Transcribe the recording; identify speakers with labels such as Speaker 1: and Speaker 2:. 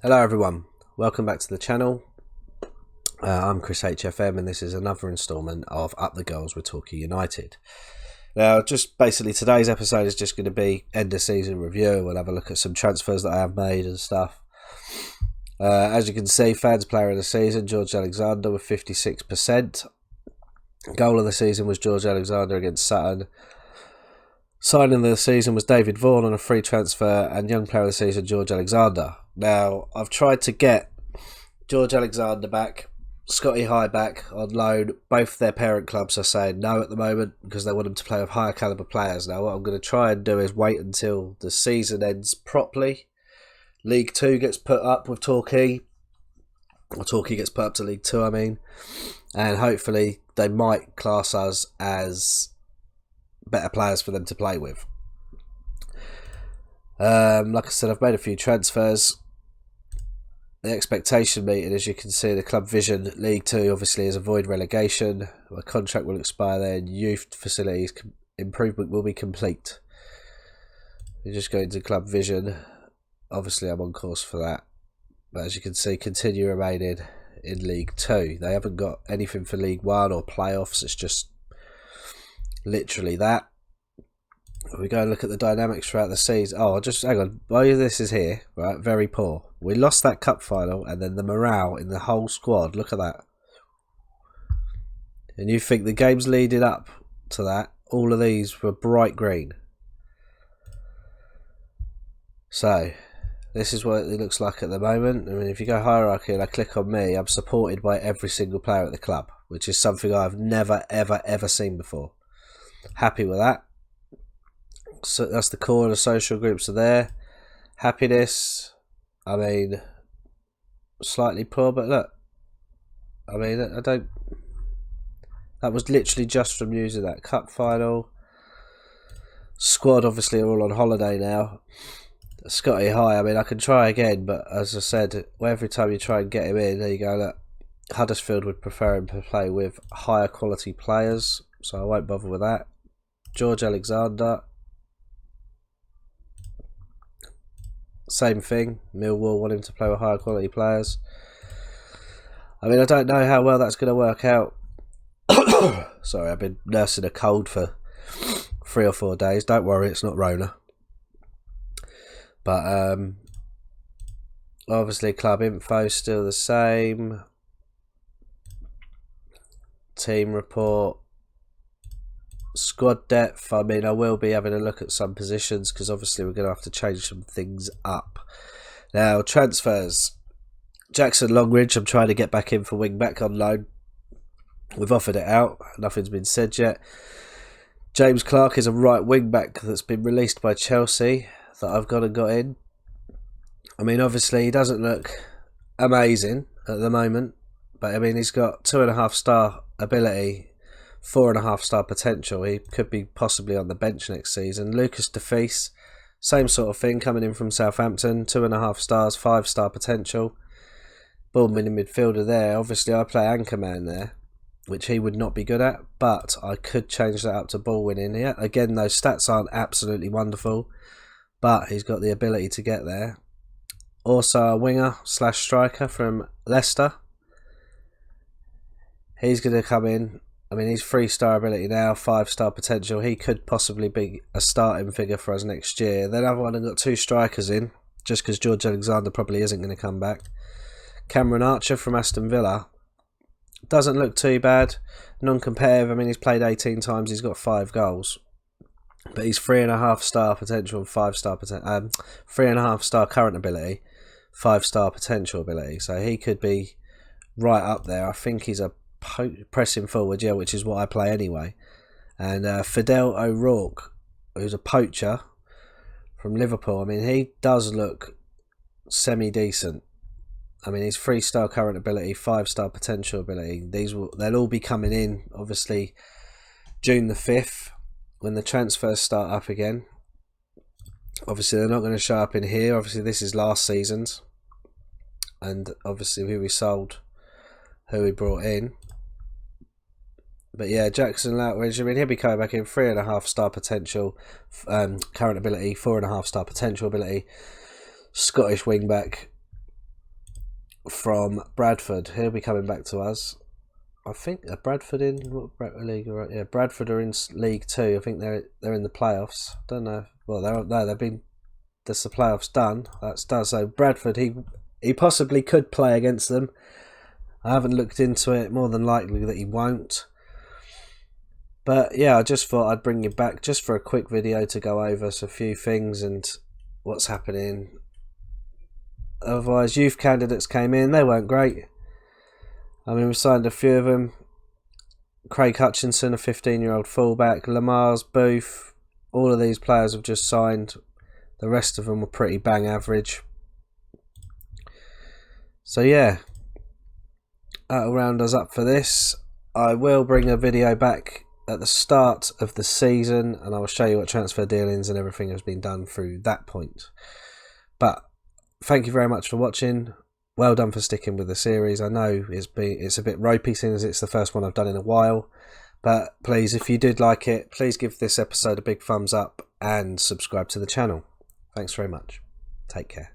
Speaker 1: Hello everyone, welcome back to the channel. I'm Chris HFM and this is another instalment of Up the Gulls with Torquay United. Now just basically today's episode is just going to be end of season review. We'll have a look at some transfers that I have made and stuff. As you can see, fans player of the season, George Alexander with 56%. Goal of the season was George Alexander against Sutton. Signing of the season was David Vaughan on a free transfer, and young player of the season George Alexander. Now, I've tried to get George Alexander back, Scotty High back on loan. Both their parent clubs are saying no at the moment because they want them to play with higher calibre players. Now, what I'm going to try and do is wait until the season ends properly. League 2 gets put up with Torquay, or Torquay gets put up to League 2, I mean, and hopefully they might class us as better players for them to play with. Like I said, I've made a few transfers. The expectation meeting, as you can see, the club vision League 2 obviously is avoid relegation. My contract will expire there and youth facilities improvement will be complete. You just go into club vision. Obviously I'm on course for that. But as you can see, continue remaining in League 2. They haven't got anything for League 1 or playoffs. It's just literally that. We go and look at the dynamics throughout the season. Oh, just hang on. While this is here, right, very poor. We lost that cup final, and then the morale in the whole squad. Look at that. And you think the games leading up to that, all of these were bright green. So, this is what it looks like at the moment. I mean, if you go hierarchy and I click on me, I'm supported by every single player at the club, which is something I've never, ever, ever seen before. Happy with that. So that's the core of the social groups are there. Happiness, I mean, slightly poor, but look, I mean, I don't, that was literally just from using that cup final. Squad obviously are all on holiday now. Scotty High, I mean, I can try again, but as I said, every time you try and get him in, there you go, look, Huddersfield would prefer him to play with higher quality players, so I won't bother with that. George Alexander, same thing. Millwall want him to play with higher quality players. I mean, I don't know how well that's going to work out. Sorry, I've been nursing a cold for 3 or 4 days. Don't worry, it's not Rona. But obviously club info still the same. Team report. Squad depth, I mean, I will be having a look at some positions because obviously we're going to have to change some things up. Now, transfers. Jackson Longridge, I'm trying to get back in for wing back on loan. We've offered it out. Nothing's been said yet. James Clark is a right wing back that's been released by Chelsea that I've got in. I mean, obviously he doesn't look amazing at the moment, but I mean, he's got 2.5-star ability, 4.5-star potential. He could be possibly on the bench next season. Lucas DeFeece, same sort of thing, coming in from Southampton, 2.5 stars, 5-star potential. Bournemouth midfielder there. Obviously, I play anchorman there, which he would not be good at, but I could change that up to ball winning here. Again, those stats aren't absolutely wonderful, but he's got the ability to get there. Also, a winger / striker from Leicester. He's going to come in. I mean, he's 3-star ability now, 5-star potential. He could possibly be a starting figure for us next year. Then I've got 2 strikers in, just because George Alexander probably isn't going to come back. Cameron Archer from Aston Villa. Doesn't look too bad. Non-competitive. I mean, he's played 18 times. He's got 5 goals. But he's 3.5-star potential and 5-star potential. 3.5-star current ability, 5-star potential ability. So he could be right up there. I think he's a pressing forward, yeah, which is what I play anyway. And Fidel O'Rourke, who's a poacher from Liverpool. I mean, he does look semi-decent. I mean, he's 3-star current ability, 5-star potential ability. They'll all be coming in, obviously, June the 5th, when the transfers start up again. Obviously, they're not going to show up in here. Obviously, this is last season's. And obviously, who we sold, who we brought in. But yeah, Jackson Longridge, I mean, he'll be coming back in, 3.5-star potential, current ability, 4.5-star potential ability. Scottish wingback. from Bradford. He'll be coming back to us. I think Bradford in what league? Yeah, Bradford are in League 2. I think they're in the playoffs. Don't know. Well, they've been. That's the playoffs done. That's done. So Bradford, he possibly could play against them. I haven't looked into it. More than likely that he won't. But yeah, I just thought I'd bring you back just for a quick video to go over a few things and what's happening. Otherwise, youth candidates came in. They weren't great. I mean, we signed a few of them. Craig Hutchinson, a 15-year-old fullback. Lamar's, Booth. All of these players have just signed. The rest of them were pretty bang average. So yeah, that'll round us up for this. I will bring a video back at the start of the season and I will show you what transfer dealings and everything has been done through that point. But thank you very much for watching. Well done for sticking with the series. I know it's a bit ropey since it's the first one I've done in a while. But please, if you did like it, please give this episode a big thumbs up and subscribe to the channel. Thanks very much. Take care.